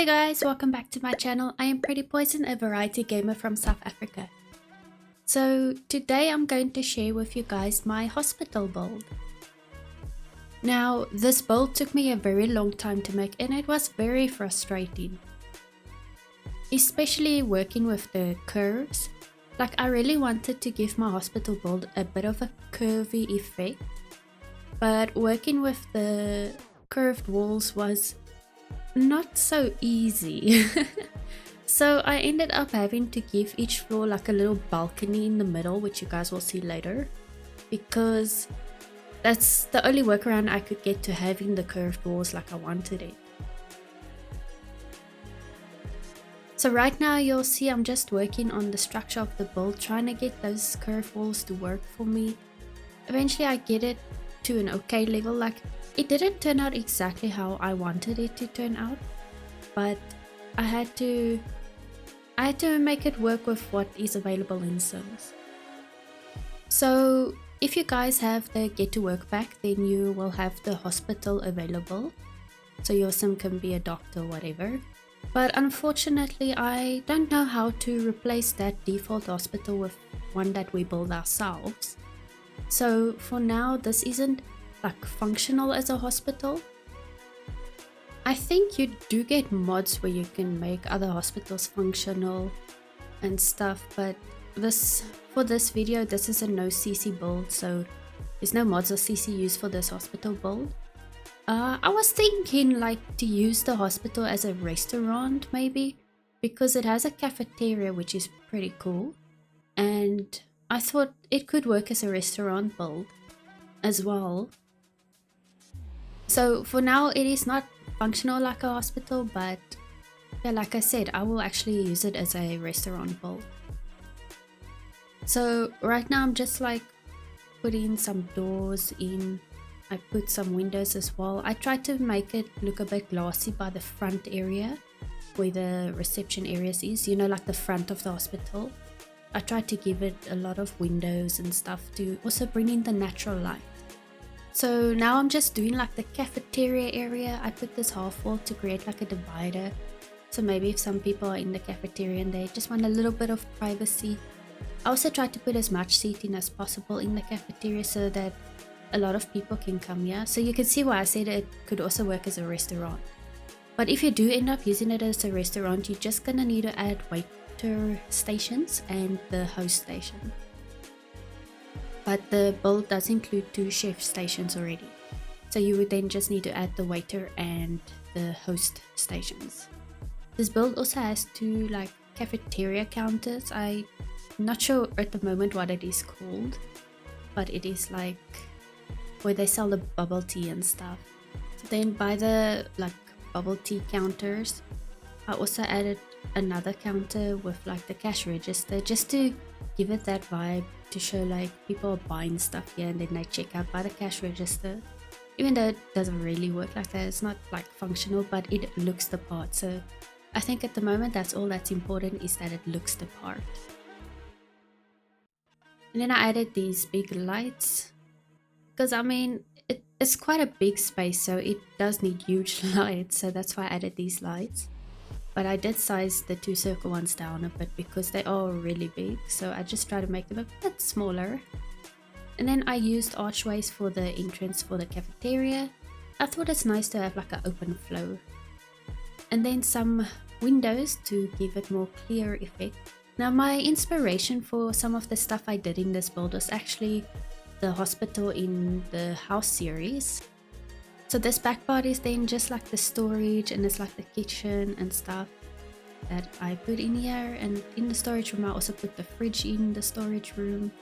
Hey guys, welcome back to my channel. I am PrettyPoison, a variety gamer from South Africa. So today I'm going to share with you guys my hospital build. Now this build took me a very long time to make and it was very frustrating. Especially working with the curves. Like I really wanted to give my hospital build a bit of a curvy effect. But working with the curved walls was not so easy. So I ended up having to give each floor like a little balcony in the middle, which you guys will see later, because that's the only workaround I could get to having the curved walls like I wanted it. So right now you'll see I'm just working on the structure of the build, trying to get those curved walls to work for me. Eventually I get it to an okay level. Like it didn't turn out exactly how I wanted it to turn out, but I had to make it work with what is available in Sims. So if you guys have the get to work pack, then you will have the hospital available, so your Sim can be a doctor or whatever. But unfortunately I don't know how to replace that default hospital with one that we build ourselves. So for now this isn't like functional as a hospital. I think you do get mods where you can make other hospitals functional and stuff, but for this video this is a no CC build, so there's no mods or CC used for this hospital build. I was thinking like to use the hospital as a restaurant maybe, because it has a cafeteria which is pretty cool, and I thought it could work as a restaurant build as well. So for now it is not functional like a hospital, but yeah, like I said, I will actually use it as a restaurant build. So right now I'm just like putting some doors in. I put some windows as well. I tried to make it look a bit glossy by the front area where the reception areas is, you know, like the front of the hospital. I tried to give it a lot of windows and stuff to also bring in the natural light. So now I'm just doing like the cafeteria area. I put this half wall to create like a divider. So maybe if some people are in the cafeteria and they just want a little bit of privacy. I also tried to put as much seating as possible in the cafeteria so that a lot of people can come here. So you can see why I said it could also work as a restaurant. But if you do end up using it as a restaurant, you're just gonna need to add waiter stations and the host station. But the build does include 2 chef stations already, so you would then just need to add the waiter and the host stations. This build also has 2 like cafeteria counters. I'm not sure at the moment what it is called, but it is like where they sell the bubble tea and stuff. So then by the like bubble tea counters, I also added another counter with like the cash register, just to give it that vibe, to show like people are buying stuff here and then they check out by the cash register. Even though it doesn't really work like that, it's not like functional, but it looks the part. So I think at the moment that's all that's important, is that it looks the part. And then I added these big lights, because I mean it's quite a big space, so it does need huge lights, so that's why I added these lights. But I did size the 2 circle ones down a bit because they are really big, so I just try to make them a bit smaller. And then I used archways for the entrance for the cafeteria. I thought it's nice to have like an open flow. And then some windows to give it more clear effect. Now my inspiration for some of the stuff I did in this build was actually the hospital in the house series. So this back part is then just like the storage, and it's like the kitchen and stuff that I put in here. And in the storage room I also put the fridge in the storage room,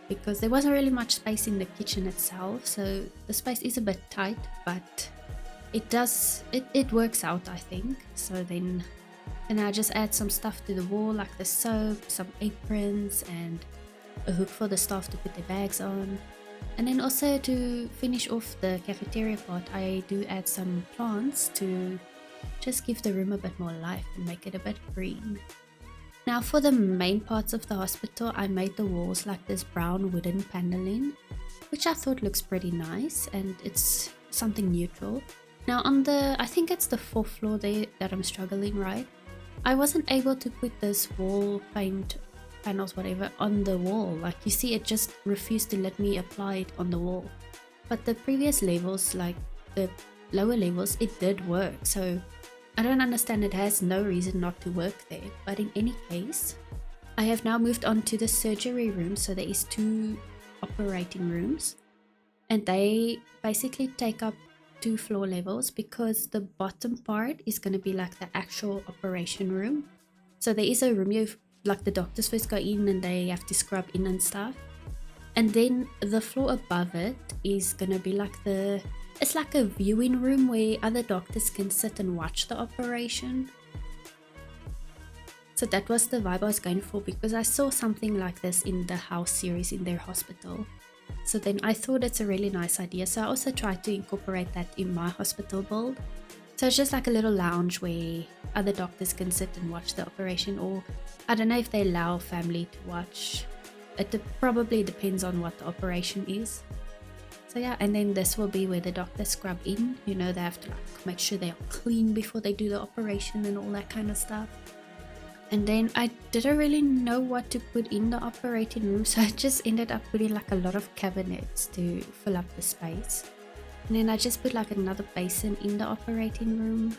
because there wasn't really much space in the kitchen itself, so the space is a bit tight, but it works out, I think. So then I just add some stuff to the wall, like the soap, some aprons, and a hook for the staff to put their bags on. And then also to finish off the cafeteria part, I do add some plants to just give the room a bit more life and make it a bit green. Now for the main parts of the hospital, I made the walls like this brown wooden paneling, which I thought looks pretty nice, and it's something neutral. Now on the, I think it's the 4th floor there that I'm struggling, right? I wasn't able to put this wall paint panels, whatever, on the wall. Like you see, it just refused to let me apply it on the wall. But the previous levels, like the lower levels, it did work. So I don't understand, it has no reason not to work there. But in any case, I have now moved on to the surgery room. So there is 2 operating rooms, and they basically take up 2 floor levels, because the bottom part is going to be like the actual operation room. So there is a room you like the doctors first go in and they have to scrub in and stuff, and then the floor above it is going to be like it's like a viewing room where other doctors can sit and watch the operation. So that was the vibe I was going for, because I saw something like this in the house series in their hospital. So then I thought it's a really nice idea. So I also tried to incorporate that in my hospital build. So it's just like a little lounge where other doctors can sit and watch the operation, or I don't know if they allow family to watch. It probably depends on what the operation is. So yeah, and then this will be where the doctors scrub in. You know, they have to like make sure they are clean before they do the operation and all that kind of stuff. And then I didn't really know what to put in the operating room, so I just ended up putting like a lot of cabinets to fill up the space. And then I just put like another basin in the operating room,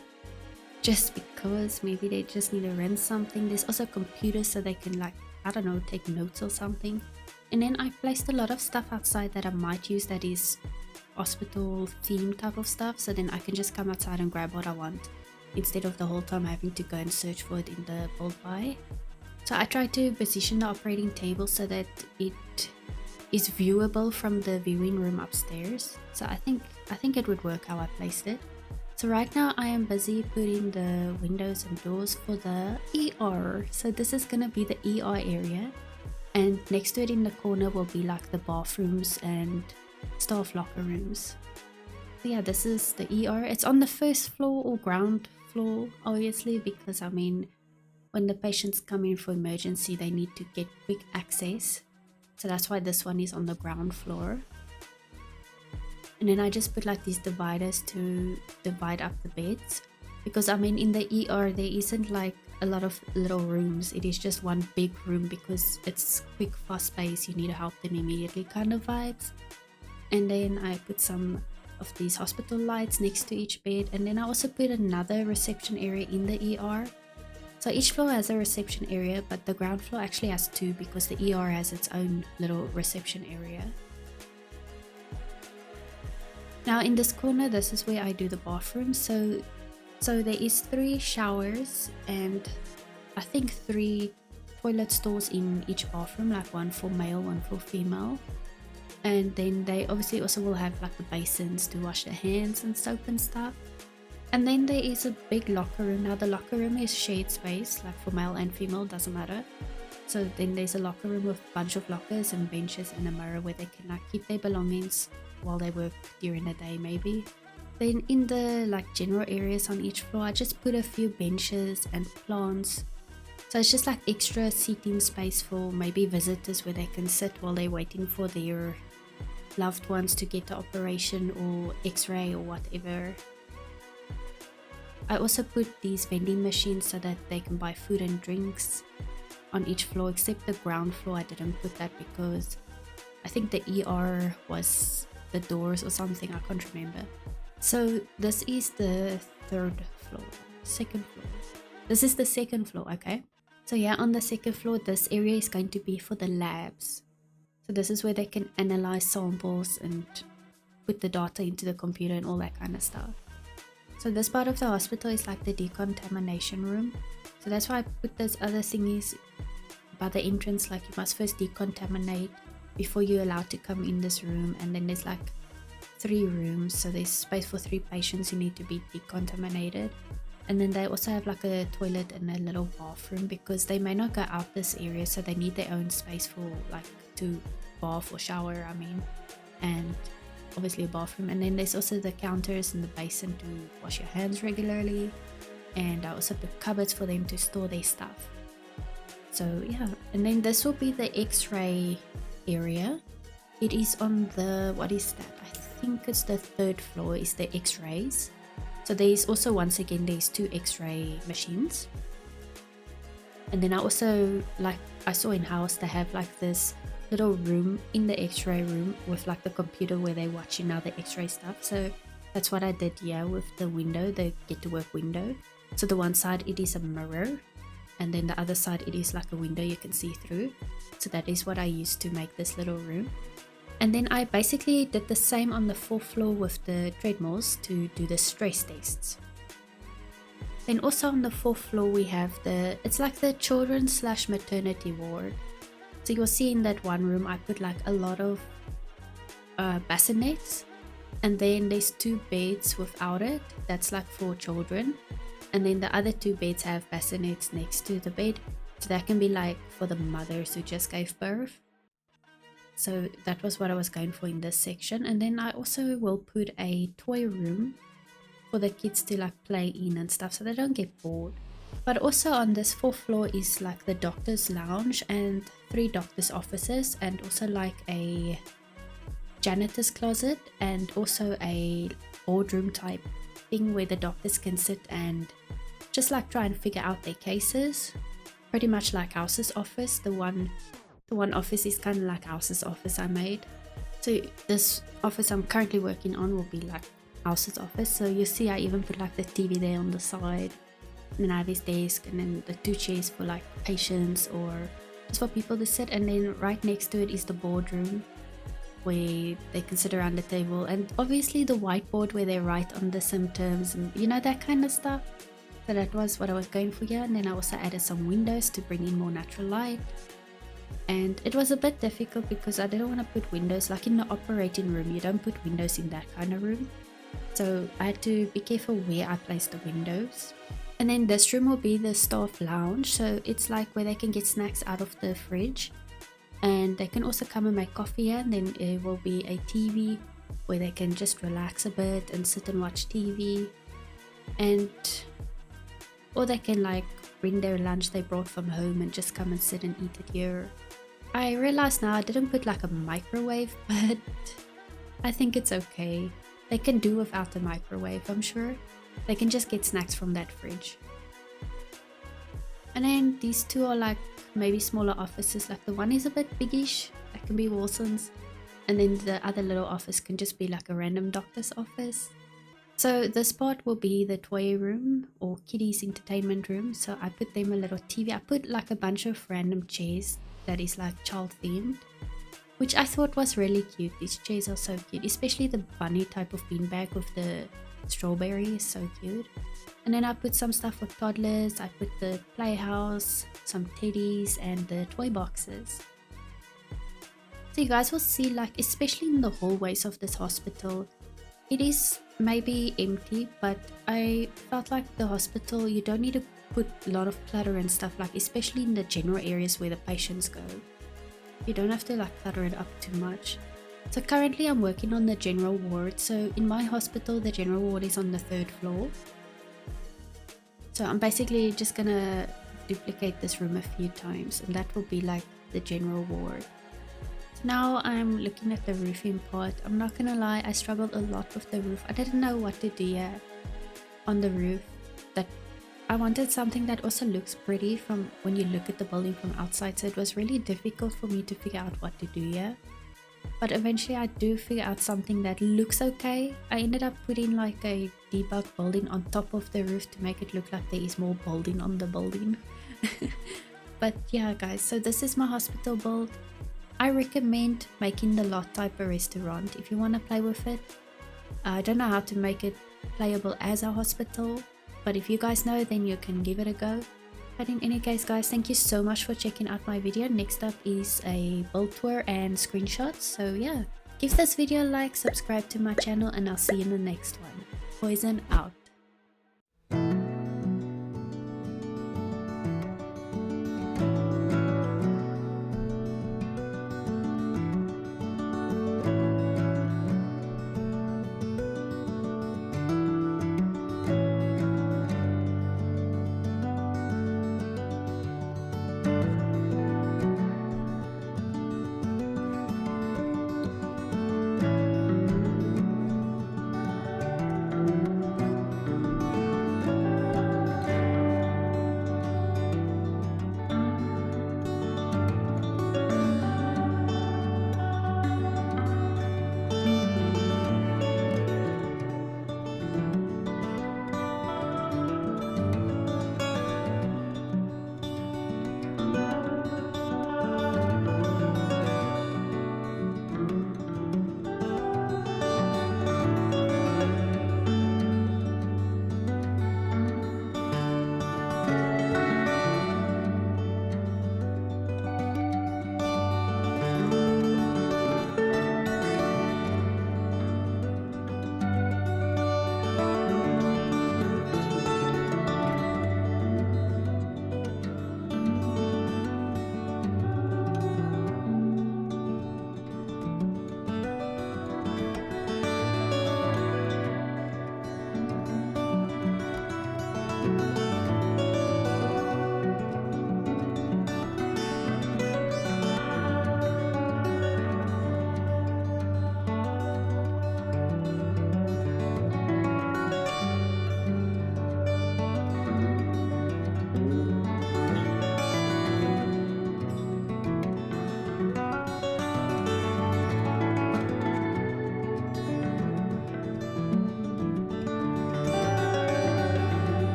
just because maybe they just need to rent something. There's also computers so they can, like, I don't know, take notes or something. And then I placed a lot of stuff outside that I might use that is hospital theme type of stuff, so then I can just come outside and grab what I want, instead of the whole time having to go and search for it in the build buy. So I tried to position the operating table so that it is viewable from the viewing room upstairs. So I think it would work how I placed it. So right now I am busy putting the windows and doors for the ER. So this is gonna be the ER area, and next to it in the corner will be like the bathrooms and staff locker rooms. So yeah, this is the ER. It's on the 1st floor or ground floor, obviously, because I mean, when the patients come in for emergency, they need to get quick access. So that's why this one is on the ground floor. And then I just put like these dividers to divide up the beds, because I mean, in the ER there isn't like a lot of little rooms. It is just one big room, because it's quick, fast pace, you need to help them immediately kind of vibes. And then I put some of these hospital lights next to each bed, and then I also put another reception area in the ER. So each floor has a reception area, but the ground floor actually has 2, because the ER has its own little reception area. Now in this corner, this is where I do the bathroom. So there is 3 showers and I think 3 toilet stalls in each bathroom, like one for male, one for female. And then they obviously also will have like the basins to wash their hands and soap and stuff. And then there is a big locker room. Now the locker room is shared space, like for male and female, doesn't matter. So then there's a locker room with a bunch of lockers and benches and a mirror where they can like keep their belongings while they work during the day maybe. Then in the like general areas on each floor, I just put a few benches and plants. So it's just like extra seating space for maybe visitors where they can sit while they're waiting for their loved ones to get the operation or x-ray or whatever. I also put these vending machines so that they can buy food and drinks on each floor, except the ground floor I didn't put that because I think the ER was the doors or something, I can't remember. So this is the 3rd floor, 2nd floor. This is the 2nd floor, okay? So yeah, on the 2nd floor, this area is going to be for the labs. So this is where they can analyze samples and put the data into the computer and all that kind of stuff. So this part of the hospital is like the decontamination room. So that's why I put those other thingies by the entrance, like you must first decontaminate before you're allowed to come in this room. And then there's like 3 rooms, so there's space for 3 patients who need to be decontaminated. And then they also have like a toilet and a little bathroom, because they may not go out this area, so they need their own space for like to bath or shower, I mean, and obviously a bathroom. And then there's also the counters and the basin to wash your hands regularly, and I also put cupboards for them to store their stuff. So yeah, and then this will be the x-ray area. It is on the, what is that, I think it's the 3rd floor is the x-rays. So there's also, once again, there's 2 x-ray machines. And then I also, like I saw in house, they have like this little room in the x-ray room with like the computer where they're watching all the x-ray stuff. So that's what I did here with the window, the get to work window. So the one side it is a mirror, and then the other side it is like a window you can see through. So that is what I used to make this little room. And then I basically did the same on the 4th floor with the treadmills to do the stress tests. Then also on the 4th floor we have it's like the children's / maternity ward. So you'll see in that one room I put like a lot of bassinets, and then there's 2 beds without it, that's like for children, and then the other 2 beds have bassinets next to the bed, so that can be like for the mothers who just gave birth. So that was what I was going for in this section. And then I also will put a toy room for the kids to like play in and stuff, so they don't get bored. But also on this 4th floor is like the doctor's lounge and 3 doctor's offices, and also like a janitor's closet, and also a boardroom type thing where the doctors can sit and just like try and figure out their cases. Pretty much like House's office. The one office is kind of like House's office I made. So this office I'm currently working on will be like House's office. So you see I even put like the TV there on the side, and then I have his desk, and then the 2 chairs for like patients or just for people to sit. And then right next to it is the boardroom where they can sit around the table, and obviously the whiteboard where they write on the symptoms and you know, that kind of stuff. So that was what I was going for here. And then I also added some windows to bring in more natural light. And it was a bit difficult because I didn't want to put windows like in the operating room. You don't put windows in that kind of room, so I had to be careful where I placed the windows. And then this room will be the staff lounge, so it's like where they can get snacks out of the fridge, and they can also come and make coffee here. And then it will be a TV where they can just relax a bit and sit and watch TV, and or they can like bring their lunch they brought from home and just come and sit and eat it here. I realize now I didn't put like a microwave, but I think it's okay. They can do without the microwave, I'm sure. They can just get snacks from that fridge. And then these 2 are like maybe smaller offices. Like the one is a bit biggish, that can be Wilson's, and then the other little office can just be like a random doctor's office. So this part will be the toy room or kiddies entertainment room. So I put them a little TV. I put like a bunch of random chairs that is like child themed, which I thought was really cute. These chairs are so cute, especially the bunny type of beanbag with the strawberry is so cute. And then I put some stuff for toddlers. I put the playhouse, some teddies, and the toy boxes. So you guys will see, like especially in the hallways of this hospital, it is maybe empty, but I felt like the hospital, you don't need to put a lot of clutter and stuff, like especially in the general areas where the patients go. You don't have to like clutter it up too much. So currently I'm working on the general ward. So in my hospital, the general ward is on the 3rd floor. So I'm basically just gonna duplicate this room a few times, and that will be like the general ward. So now I'm looking at the roofing part. I'm not gonna lie, I struggled a lot with the roof. I didn't know what to do here on the roof. That I wanted something that also looks pretty from when you look at the building from outside, so it was really difficult for me to figure out what to do here. But eventually I do figure out something that looks okay. I ended up putting like a debug building on top of the roof to make it look like there is more building on the building. But yeah guys, so this is my hospital build. I recommend making the lot type a restaurant if you want to play with it. I don't know how to make it playable as a hospital, but if you guys know, then you can give it a go. But in any case guys, thank you so much for checking out my video. Next up is a build tour and screenshots. So yeah, give this video a like, subscribe to my channel, and I'll see you in the next one. Poison out.